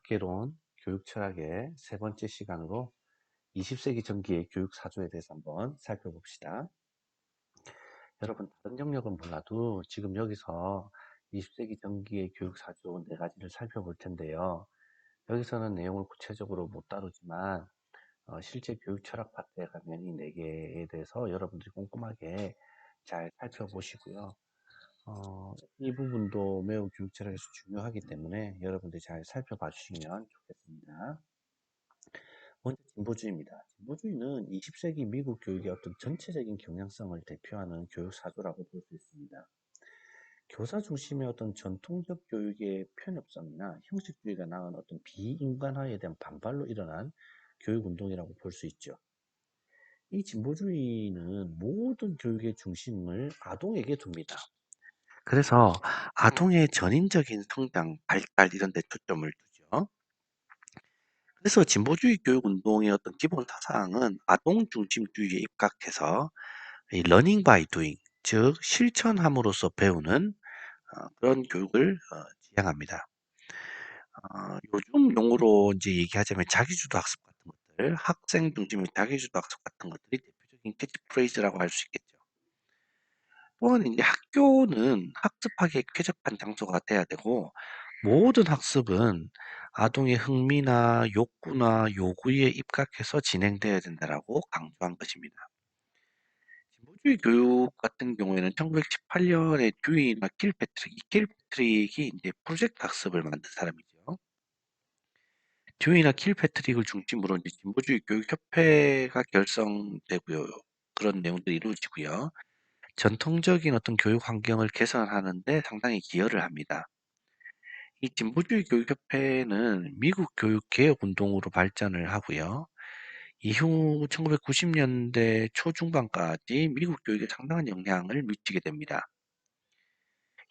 학계론 교육 철학의 세 번째 시간으로 20세기 전기의 교육 사조에 대해서 한번 살펴봅시다. 여러분, 다른 영역은 몰라도 지금 여기서 20세기 전기의 교육 사조 네 가지를 살펴볼 텐데요. 여기서는 내용을 구체적으로 못 다루지만 실제 교육 철학 파트에 가면 이 네 개에 대해서 여러분들이 꼼꼼하게 잘 살펴보시고요. 이 부분도 매우 교육 철학에서 중요하기 때문에 여러분들이 잘 살펴봐 주시면 좋겠습니다. 먼저 진보주의입니다. 진보주의는 20세기 미국 교육의 어떤 전체적인 경향성을 대표하는 교육 사조라고 볼 수 있습니다. 교사 중심의 어떤 전통적 교육의 편협성이나 형식주의가 낳은 어떤 비인간화에 대한 반발로 일어난 교육 운동이라고 볼 수 있죠. 이 진보주의는 모든 교육의 중심을 아동에게 둡니다. 그래서 아동의 전인적인 성장, 발달 이런 데 초점을 두죠. 그래서 진보주의 교육 운동의 어떤 기본 사상은 아동 중심주의에 입각해서 이 learning by doing, 즉 실천함으로써 배우는 그런 교육을 지향합니다. 요즘 용어로 이제 얘기하자면 자기주도 학습 같은 것들, 학생 중심의 자기주도 학습 같은 것들이 대표적인 캐치프레이즈라고 할 수 있겠죠. 또한 이제 학교는 학습하기에 쾌적한 장소가 돼야 되고 모든 학습은 아동의 흥미나 욕구나 요구에 입각해서 진행돼야 된다라고 강조한 것입니다. 진보주의 교육 같은 경우에는 1918년에 듀이나 킬패트릭이 이제 프로젝트 학습을 만든 사람이죠. 듀이나 킬패트릭을 중심으로 이제 진보주의 교육협회가 결성되고요. 그런 내용들이 이루어지고요. 전통적인 어떤 교육 환경을 개선하는 데 상당히 기여를 합니다. 이 진보주의 교육협회는 미국 교육 개혁 운동으로 발전을 하고요. 이후 1990년대 초중반까지 미국 교육에 상당한 영향을 미치게 됩니다.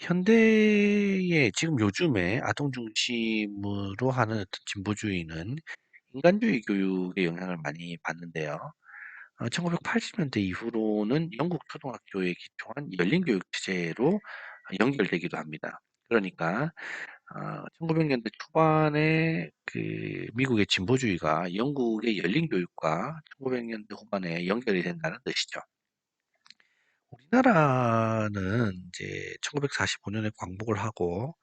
현대의 지금 요즘에 아동 중심으로 하는 어떤 진보주의는 인간주의 교육의 영향을 많이 받는데요. 1980년대 이후로는 영국 초등학교에 기초한 열린 교육 체제로 연결되기도 합니다. 그러니까 1900년대 초반에 그 미국의 진보주의가 영국의 열린 교육과 1900년대 후반에 연결이 된다는 뜻이죠. 우리나라는 이제 1945년에 광복을 하고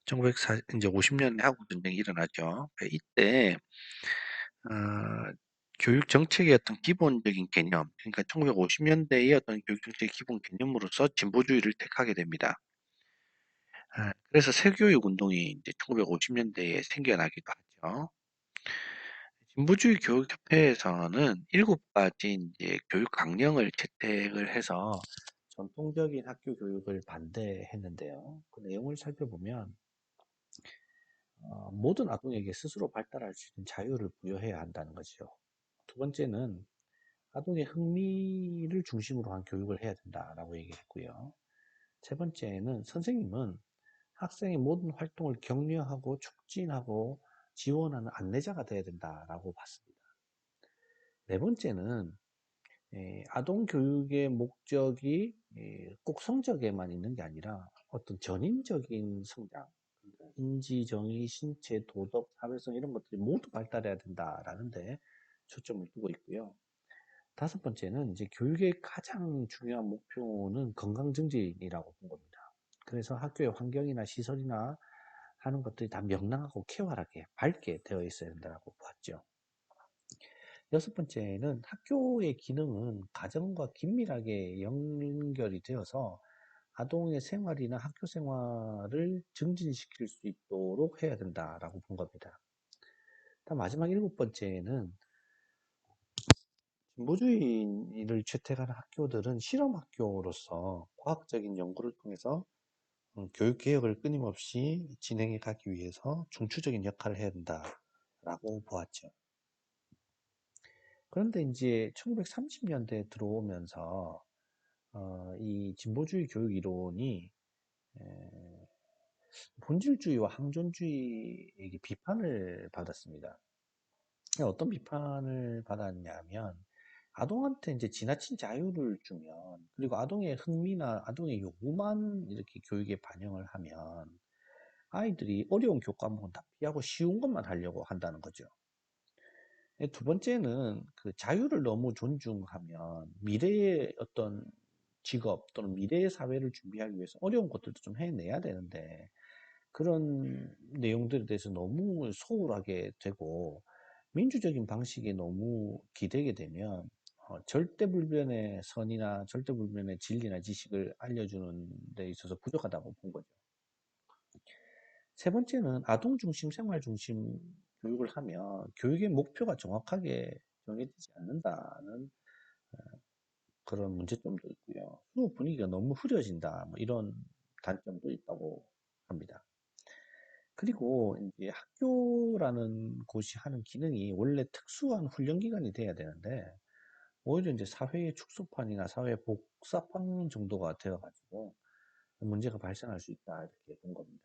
1940 이제 50년에 한국 전쟁이 일어나죠. 이때 어, 교육 정책의 어떤 기본적인 개념, 그러니까 1950년대의 어떤 교육 정책의 기본 개념으로서 진보주의를 택하게 됩니다. 그래서 새교육 운동이 이제 1950년대에 생겨나기도 하죠. 진보주의 교육협회에서는 7가지 이제 교육 강령을 채택을 해서 전통적인 학교 교육을 반대했는데요. 그 내용을 살펴보면 모든 아동에게 스스로 발달할 수 있는 자유를 부여해야 한다는 거죠. 두 번째는 아동의 흥미를 중심으로 한 교육을 해야 된다라고 얘기했고요. 세 번째는 선생님은 학생의 모든 활동을 격려하고 촉진하고 지원하는 안내자가 되어야 된다라고 봤습니다. 네 번째는 아동 교육의 목적이 꼭 성적에만 있는 게 아니라 어떤 전인적인 성장, 인지, 정의, 신체, 도덕, 사회성 이런 것들이 모두 발달해야 된다라는 데 초점을 두고 있고요. 다섯 번째는 이제 교육의 가장 중요한 목표는 건강 증진이라고 본 겁니다. 그래서 학교의 환경이나 시설이나 하는 것들이 다 명랑하고 쾌활하게 밝게 되어 있어야 된다고 보았죠. 여섯 번째는 학교의 기능은 가정과 긴밀하게 연결이 되어서 아동의 생활이나 학교 생활을 증진시킬 수 있도록 해야 된다라고 본 겁니다. 다음 마지막 일곱 번째는 진보주의를 채택하는 학교들은 실험 학교로서 과학적인 연구를 통해서 교육 개혁을 끊임없이 진행해 가기 위해서 중추적인 역할을 해야 된다라고 보았죠. 그런데 이제 1930년대에 들어오면서 이 진보주의 교육 이론이 본질주의와 항존주의에게 비판을 받았습니다. 어떤 비판을 받았냐면 아동한테 이제 지나친 자유를 주면 그리고 아동의 흥미나 아동의 요구만 이렇게 교육에 반영을 하면 아이들이 어려운 교과목은 다 피하고 쉬운 것만 하려고 한다는 거죠. 두 번째는 그 자유를 너무 존중하면 미래의 어떤 직업 또는 미래의 사회를 준비하기 위해서 어려운 것들도 좀 해내야 되는데 그런 내용들에 대해서 너무 소홀하게 되고 민주적인 방식에 너무 기대게 되면 절대불변의 선이나 절대불변의 진리나 지식을 알려주는 데 있어서 부족하다고 본 거죠. 세 번째는 아동 중심, 생활 중심 교육을 하면 교육의 목표가 정확하게 정해지지 않는다는 그런 문제점도 있고요. 수업 분위기가 너무 흐려진다. 뭐 이런 단점도 있다고 합니다. 그리고 이제 학교라는 곳이 하는 기능이 원래 특수한 훈련기관이 돼야 되는데 오히려 이제 사회의 축소판이나 사회 복사판 정도가 되어가지고 문제가 발생할 수 있다 이렇게 본 겁니다.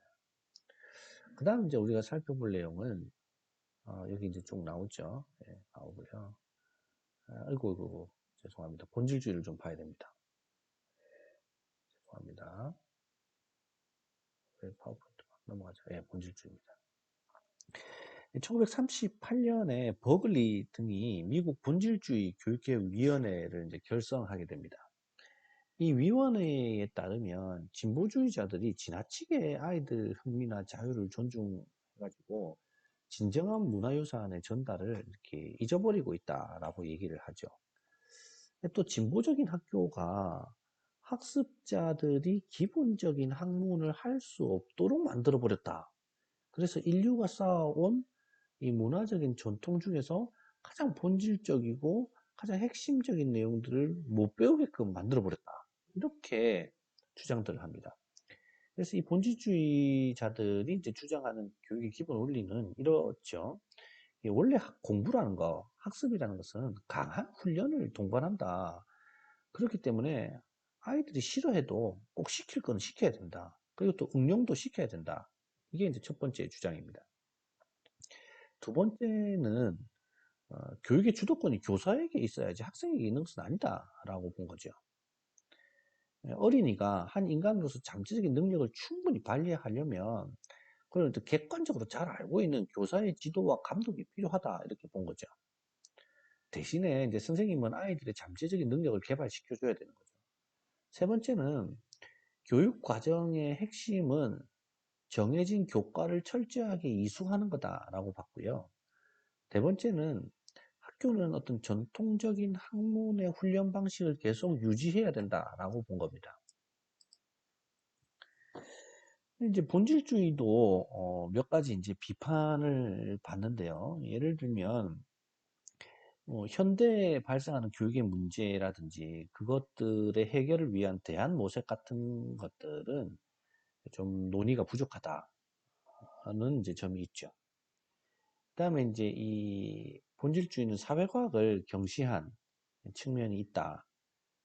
그 다음 이제 우리가 살펴볼 내용은 여기 이제 쭉 나오죠. 예, 나오고요. 아이고, 죄송합니다. 본질주의를 좀 봐야 됩니다. 죄송합니다. 파워포인트 넘어가죠. 예, 본질주의입니다. 1938년에 버글리 등이 미국 본질주의 교육개혁위원회를 이제 결성하게 됩니다. 이 위원회에 따르면 진보주의자들이 지나치게 아이들 흥미나 자유를 존중해가지고 진정한 문화유산의 전달을 이렇게 잊어버리고 있다라고 얘기를 하죠. 또 진보적인 학교가 학습자들이 기본적인 학문을 할 수 없도록 만들어 버렸다. 그래서 인류가 쌓아온 이 문화적인 전통 중에서 가장 본질적이고 가장 핵심적인 내용들을 못 배우게끔 만들어 버렸다. 이렇게 주장들을 합니다. 그래서 이 본질주의자들이 이제 주장하는 교육의 기본 원리는 이렇죠. 원래 공부라는 거, 학습이라는 것은 강한 훈련을 동반한다. 그렇기 때문에 아이들이 싫어해도 꼭 시킬 건 시켜야 된다. 그리고 또 응용도 시켜야 된다. 이게 이제 첫 번째 주장입니다. 두 번째는 교육의 주도권이 교사에게 있어야지 학생에게 있는 것은 아니다라고 본 거죠. 어린이가 한 인간으로서 잠재적인 능력을 충분히 발휘하려면 그걸 또 객관적으로 잘 알고 있는 교사의 지도와 감독이 필요하다 이렇게 본 거죠. 대신에 이제 선생님은 아이들의 잠재적인 능력을 개발시켜 줘야 되는 거죠. 세 번째는 교육 과정의 핵심은 정해진 교과를 철저하게 이수하는 거다라고 봤고요. 네 번째는 학교는 어떤 전통적인 학문의 훈련 방식을 계속 유지해야 된다라고 본 겁니다. 이제 본질주의도 몇 가지 이제 비판을 받는데요. 예를 들면 현대에 발생하는 교육의 문제라든지 그것들의 해결을 위한 대안 모색 같은 것들은 좀 논의가 부족하다는 이제 점이 있죠. 그다음에 이제 이 본질주의는 사회과학을 경시한 측면이 있다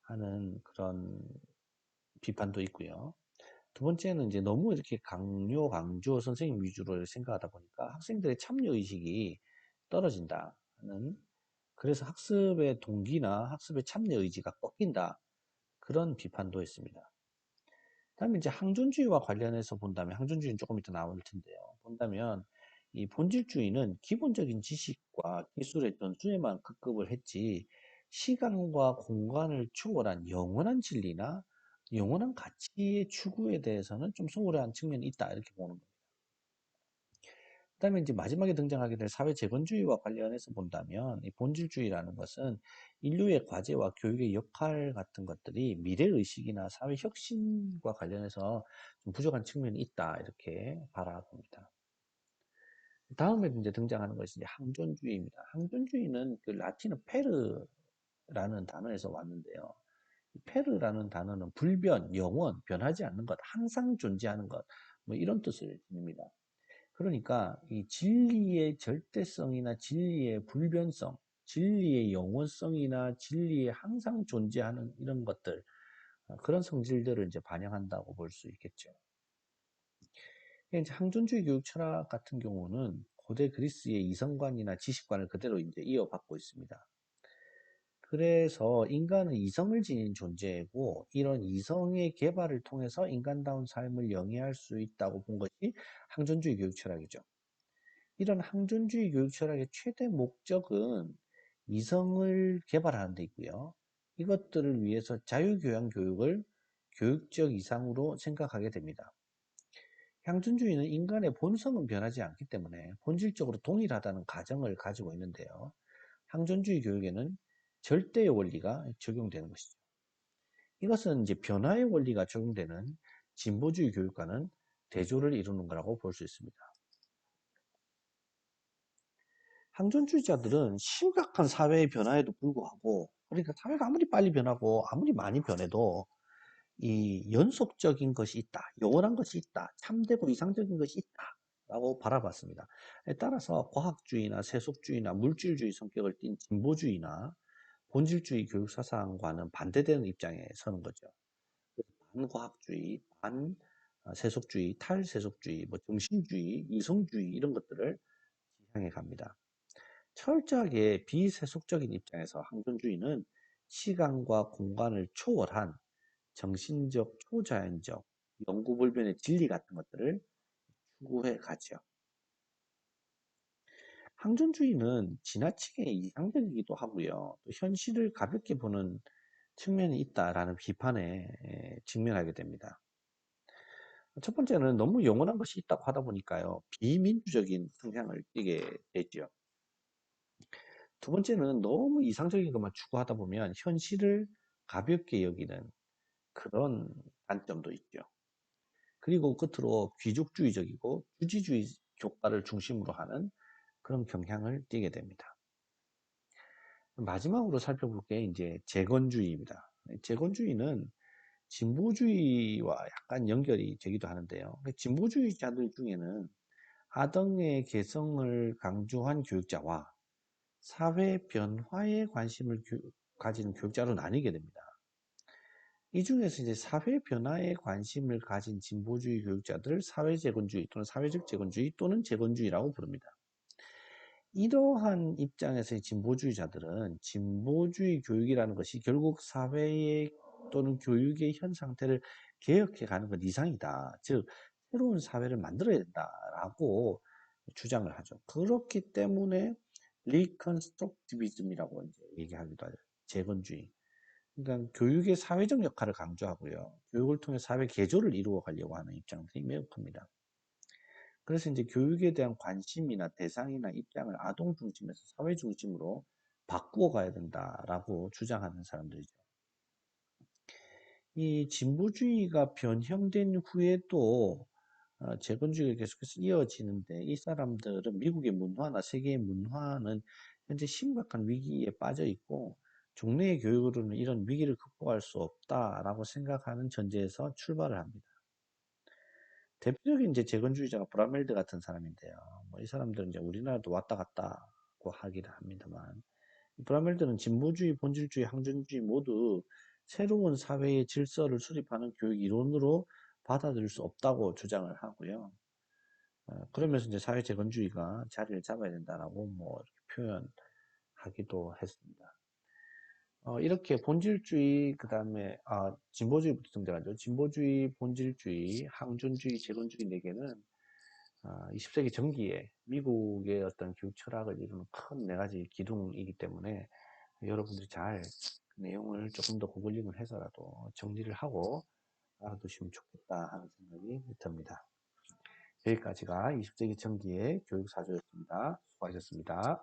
하는 그런 비판도 있고요. 두 번째는 이제 너무 이렇게 강조 선생님 위주로 생각하다 보니까 학생들의 참여 의식이 떨어진다 하는 그래서 학습의 동기나 학습의 참여 의지가 꺾인다 그런 비판도 있습니다. 다음에 이제 항존주의와 관련해서 본다면 항존주의는 조금 이따 나올 텐데요. 본다면 이 본질주의는 기본적인 지식과 기술의 전수에만 급급을 했지 시간과 공간을 초월한 영원한 진리나 영원한 가치의 추구에 대해서는 좀 소홀한 측면이 있다 이렇게 보는 겁니다. 그다음에 이제 마지막에 등장하게 될 사회 재건주의와 관련해서 본다면 이 본질주의라는 것은 인류의 과제와 교육의 역할 같은 것들이 미래 의식이나 사회 혁신과 관련해서 좀 부족한 측면이 있다 이렇게 바라봅니다. 다음에 이제 등장하는 것이 이제 항존주의입니다. 항존주의는 그 라틴어 페르라는 단어에서 왔는데요. 페르라는 단어는 불변, 영원, 변하지 않는 것, 항상 존재하는 것, 뭐 이런 뜻을 지닙니다. 그러니까 이 진리의 절대성이나 진리의 불변성, 진리의 영원성이나 진리의 항상 존재하는 이런 것들, 그런 성질들을 이제 반영한다고 볼 수 있겠죠. 이제 항존주의 교육 철학 같은 경우는 고대 그리스의 이성관이나 지식관을 그대로 이제 이어받고 있습니다. 그래서 인간은 이성을 지닌 존재고 이런 이성의 개발을 통해서 인간다운 삶을 영위할 수 있다고 본 것이 항존주의 교육 철학이죠. 이런 항존주의 교육 철학의 최대 목적은 이성을 개발하는 데 있고요. 이것들을 위해서 자유교양 교육을 교육적 이상으로 생각하게 됩니다. 향전주의는 인간의 본성은 변하지 않기 때문에 본질적으로 동일하다는 가정을 가지고 있는데요. 항존주의 교육에는 절대의 원리가 적용되는 것이죠. 이것은 이제 변화의 원리가 적용되는 진보주의 교육과는 대조를 이루는 거라고 볼 수 있습니다. 항존주의자들은 심각한 사회의 변화에도 불구하고, 그러니까 사회가 아무리 빨리 변하고 아무리 많이 변해도 이 연속적인 것이 있다, 영원한 것이 있다, 참되고 이상적인 것이 있다 라고 바라봤습니다. 따라서 과학주의나 세속주의나 물질주의 성격을 띤 진보주의나 본질주의 교육 사상과는 반대되는 입장에 서는 거죠. 반과학주의, 반세속주의, 탈세속주의, 뭐 정신주의, 이성주의 이런 것들을 지향해 갑니다. 철저하게 비세속적인 입장에서 항존주의는 시간과 공간을 초월한 정신적, 초자연적, 영구불변의 진리 같은 것들을 추구해 가죠. 항존주의는 지나치게 이상적이기도 하고요. 또 현실을 가볍게 보는 측면이 있다라는 비판에 직면하게 됩니다. 첫 번째는 너무 영원한 것이 있다고 하다 보니까요. 비민주적인 성향을 띠게 되죠. 두 번째는 너무 이상적인 것만 추구하다 보면 현실을 가볍게 여기는 그런 단점도 있죠. 그리고 끝으로 귀족주의적이고 주지주의 교과를 중심으로 하는 그런 경향을 띠게 됩니다. 마지막으로 살펴볼 게 이제 재건주의입니다. 재건주의는 진보주의와 약간 연결이 되기도 하는데요. 진보주의자들 중에는 아동의 개성을 강조한 교육자와 사회 변화에 관심을 가지는 교육자로 나뉘게 됩니다. 이 중에서 이제 사회 변화에 관심을 가진 진보주의 교육자들을 사회재건주의 또는 사회적 재건주의 또는 재건주의라고 부릅니다. 이러한 입장에서의 진보주의자들은 진보주의 교육이라는 것이 결국 사회의 또는 교육의 현 상태를 개혁해 가는 것 이상이다. 즉, 새로운 사회를 만들어야 된다라고 주장을 하죠. 그렇기 때문에 리컨스트럭티비즘이라고 이제 얘기하기도 하죠. 재건주의. 그러니까 교육의 사회적 역할을 강조하고요. 교육을 통해 사회 개조를 이루어 가려고 하는 입장들이 매우 큽니다. 그래서 이제 교육에 대한 관심이나 대상이나 입장을 아동 중심에서 사회 중심으로 바꾸어 가야 된다라고 주장하는 사람들이죠. 이 진보주의가 변형된 후에도 재건주의가 계속해서 이어지는데 이 사람들은 미국의 문화나 세계의 문화는 현재 심각한 위기에 빠져 있고 종래의 교육으로는 이런 위기를 극복할 수 없다라고 생각하는 전제에서 출발을 합니다. 대표적인 이제 재건주의자가 브라멜드 같은 사람인데요. 뭐 이 사람들은 이제 우리나라도 왔다 갔다고 하기를 합니다만, 브라멜드는 진보주의, 본질주의, 항존주의 모두 새로운 사회의 질서를 수립하는 교육 이론으로 받아들일 수 없다고 주장을 하고요. 그러면서 이제 사회 재건주의가 자리를 잡아야 된다라고 뭐 이렇게 표현하기도 했습니다. 이렇게 본질주의, 그 다음에, 진보주의부터 등장하죠. 진보주의, 본질주의, 항존주의, 재건주의 네 개는 20세기 전기에 미국의 어떤 교육 철학을 이루는 큰 네 가지 기둥이기 때문에 여러분들이 잘 그 내용을 조금 더 구글링을 해서라도 정리를 하고 알아두시면 좋겠다 하는 생각이 듭니다. 여기까지가 20세기 전기의 교육 사조였습니다. 수고하셨습니다.